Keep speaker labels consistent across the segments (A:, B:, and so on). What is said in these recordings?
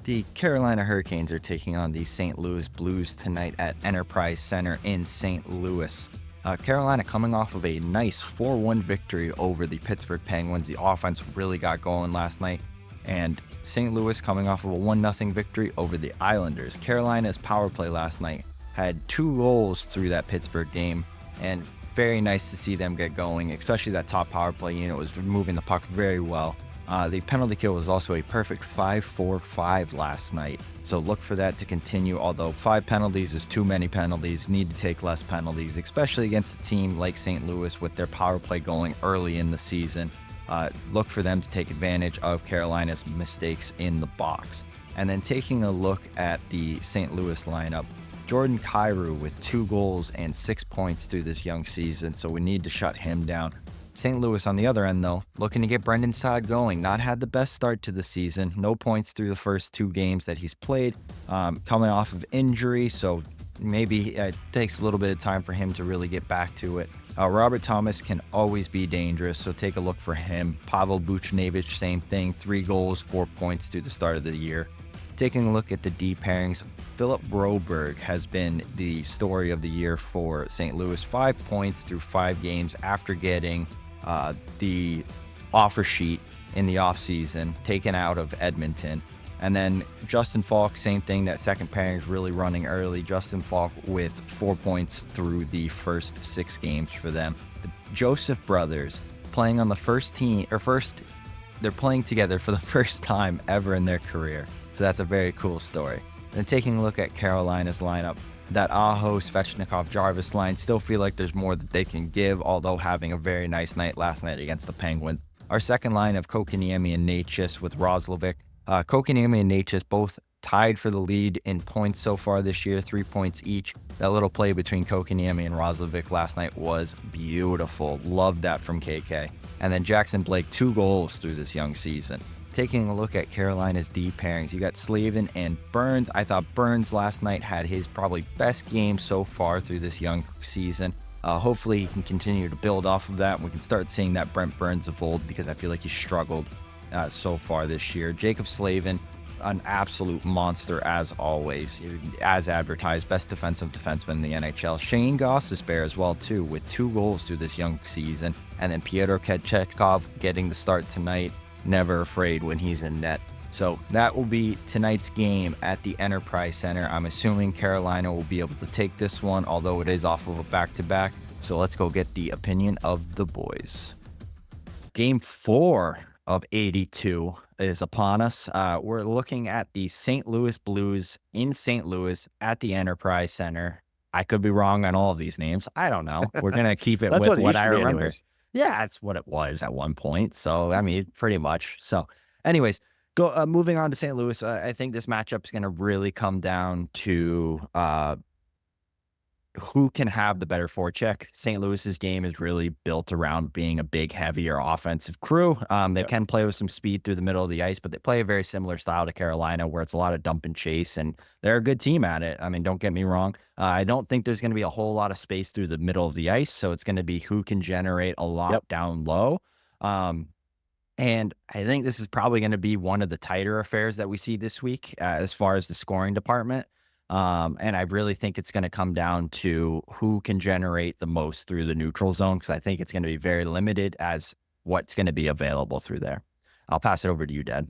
A: The Carolina Hurricanes are taking on the St. Louis Blues tonight at Enterprise Center in St. Louis. Carolina coming off of a nice 4-1 victory over the Pittsburgh Penguins. The offense really got going last night. And St. Louis coming off of a 1-0 victory over the Islanders. Carolina's power play last night had 2 goals through that Pittsburgh game. And very nice to see them get going, especially that top power play unit was moving the puck very well. The penalty kill was also a perfect 5-4-5 last night. So look for that to continue, although 5 penalties is too many penalties. Need to take less penalties, especially against a team like St. Louis with their power play going early in the season. Look for them to take advantage of Carolina's mistakes in the box. And then taking a look at the St. Louis lineup, Jordan Kyrou with 2 goals and 6 points through this young season, so we need to shut him down. St. Louis on the other end, though, looking to get Brendan Saad going. Not had the best start to the season. No points through the first 2 games that he's played. Coming off of injury, so maybe it takes a little bit of time for him to really get back to it. Robert Thomas can always be dangerous, so take a look for him. Pavel Buchnevich, same thing. 3 goals, 4 points through the start of the year. Taking a look at the D pairings, Philip Broberg has been the story of the year for St. Louis. 5 points through 5 games after getting the offer sheet in the offseason taken out of Edmonton. And then Justin Falk, same thing. That second pairing is really running early. Justin Falk with 4 points through the first 6 games for them. The Joseph brothers playing on the first team, they're playing together for the first time ever in their career. So that's a very cool story. And taking a look at Carolina's lineup, that Aho, Svechnikov, Jarvis line still feel like there's more that they can give, although having a very nice night last night against the Penguins. Our second line of Kokiniemi and Necas with Roslovic. Kokiniemi and Necas both tied for the lead in points so far this year, 3 points each. That little play between Kokiniemi and Roslovic last night was beautiful. Loved that from KK. And then Jackson Blake, 2 goals through this young season. Taking a look at Carolina's D pairings, you got Slavin and Burns. I thought Burns last night had his probably best game so far through this young season. Hopefully he can continue to build off of that and we can start seeing that Brent Burns of old, because I feel like he struggled so far this year. Jacob Slavin, an absolute monster as always, as advertised, best defensive defenseman in the NHL. Shane Gostisbehere as well too, with 2 goals through this young season. And then Pyotr Kochetkov getting the start tonight. Never afraid when he's in net. So that will be tonight's game at the Enterprise Center. I'm assuming Carolina will be able to take this one, although it is off of a back-to-back. So let's go get the opinion of the boys. Game 4 of 82 is upon us. We're looking at the St. Louis Blues in St. Louis at the Enterprise Center. I could be wrong on all of these names. I don't know. We're going to keep it
B: That's
A: with
B: what it
A: what
B: used
A: I
B: to be
A: remember.
B: anyways.
A: Yeah, that's what it was at one point. So, I mean, pretty much. So, anyways, moving on to St. Louis. I think this matchup is going to really come down to who can have the better forecheck. St. Louis's game is really built around being a big, heavier offensive crew. They can play with some speed through the middle of the ice, but they play a very similar style to Carolina, where it's a lot of dump and chase, and they're a good team at it. I mean, don't get me wrong. I don't think there's going to be a whole lot of space through the middle of the ice, so it's going to be who can generate a lot down low. And I think this is probably going to be one of the tighter affairs that we see this week as far as the scoring department. And I really think it's going to come down to who can generate the most through the neutral zone, because I think it's going to be very limited as what's going to be available through there. I'll pass it over to you, Dad.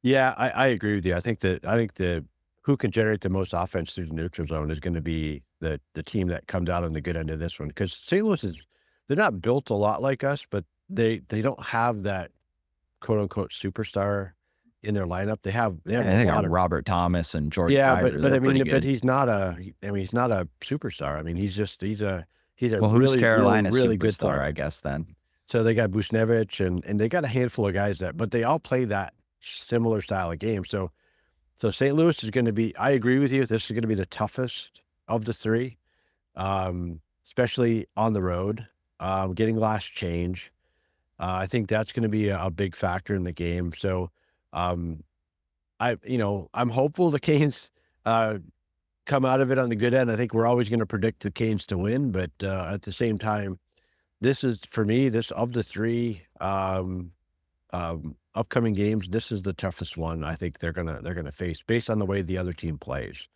B: Yeah, I agree with you. I think the who can generate the most offense through the neutral zone is going to be the team that comes out on the good end of this one. Because St. Louis they're not built a lot like us, but they don't have that quote unquote superstar in their lineup. They have
A: I
B: a
A: think
B: lot
A: I'm
B: of
A: Robert Thomas and Jordan.
B: yeah,
A: Kyrou,
B: but
A: they're
B: I
A: pretty
B: mean, but
A: good.
B: he's not a superstar. I mean, he's a
A: Well, who's
B: really
A: Carolina's
B: really good
A: superstar,
B: player.
A: I guess, then?
B: So they got Buchnevich and they got a handful of guys but they all play that similar style of game. So St. Louis is going to be, I agree with you. This is going to be the toughest of the 3, especially on the road, getting last change. I think that's going to be a big factor in the game. So, I'm hopeful the Canes, come out of it on the good end. I think we're always going to predict the Canes to win, but, at the same time, this is for me, this of the 3, of upcoming games, this is the toughest one I think they're gonna face based on the way the other team plays.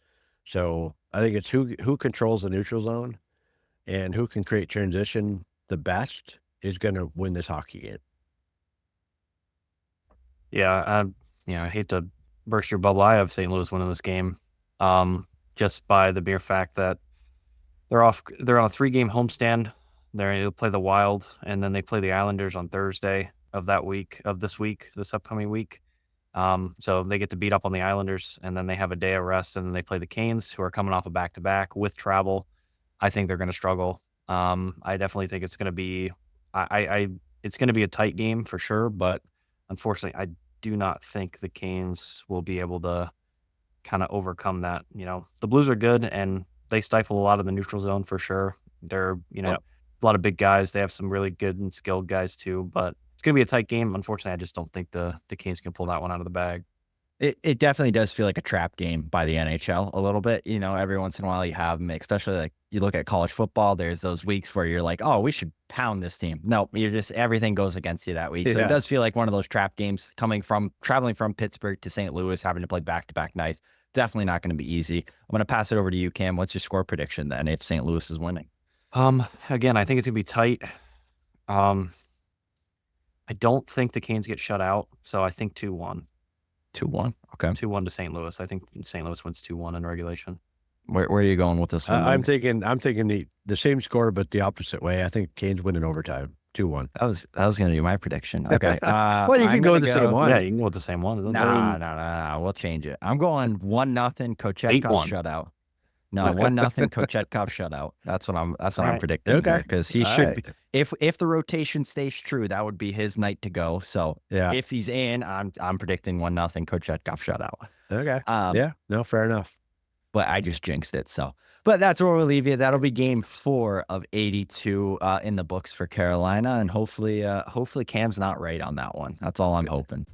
B: So I think it's who controls the neutral zone and who can create transition the best is gonna win this hockey game.
C: Yeah, I hate to burst your bubble. I have St. Louis winning this game, just by the mere fact that they're off. They're on a 3-game homestand. They'll play the Wild, and then they play the Islanders on Thursday of that week, this upcoming week. So they get to beat up on the Islanders, and then they have a day of rest, and then they play the Canes, who are coming off a back-to-back with travel. I think they're going to struggle. I definitely think it's going to be, it's going to be a tight game for sure, but unfortunately, I do not think the Canes will be able to kind of overcome that. The Blues are good, and they stifle a lot of the neutral zone for sure. They're,
B: Yep.
C: a lot of big guys. They have some really good and skilled guys too, but it's going to be a tight game. Unfortunately, I just don't think the Canes can pull that one out of the bag.
A: It definitely does feel like a trap game by the NHL a little bit. Every once in a while you have them, especially like you look at college football, there's those weeks where you're like, oh, we should pound this team. No, everything goes against you that week. So
B: Yeah.
A: it does feel like one of those trap games traveling from Pittsburgh to St. Louis, having to play back-to-back nights. Definitely not going to be easy. I'm going to pass it over to you, Cam. What's your score prediction then if St. Louis is winning?
C: Again, I think it's gonna be tight. I don't think the Canes get shut out, so I think 2-1.
A: 2-1. Okay.
C: 2-1 to St. Louis. I think St. Louis wins 2-1 in regulation.
A: Where are you going with this one?
B: I'm thinking the same score, but the opposite way. I think Canes win in overtime, 2-1.
A: That was going to be my prediction. Okay.
B: Well, you
A: I'm
B: can go
A: gonna
B: with the same one.
C: Yeah, you can go with the same one. It doesn't matter.
A: No. We'll change it. I'm going 1-0 Kochetkov
C: 8-1.
A: shutout. No, 1-0 Kochetkov shutout. That's what I'm
C: Right.
A: predicting.
B: Okay.
A: Because he
B: All
A: should
B: right.
A: be, if the rotation stays true, that would be his night to go. So
B: Yeah.
A: if he's in, I'm predicting 1-0 Kochetkov shutout.
B: Okay.
A: Um,
B: Yeah. No, fair enough.
A: But I just jinxed it. But that's where we'll leave you. That'll be game 4 of 82 in the books for Carolina, and hopefully Cam's not right on that one. That's all I'm hoping.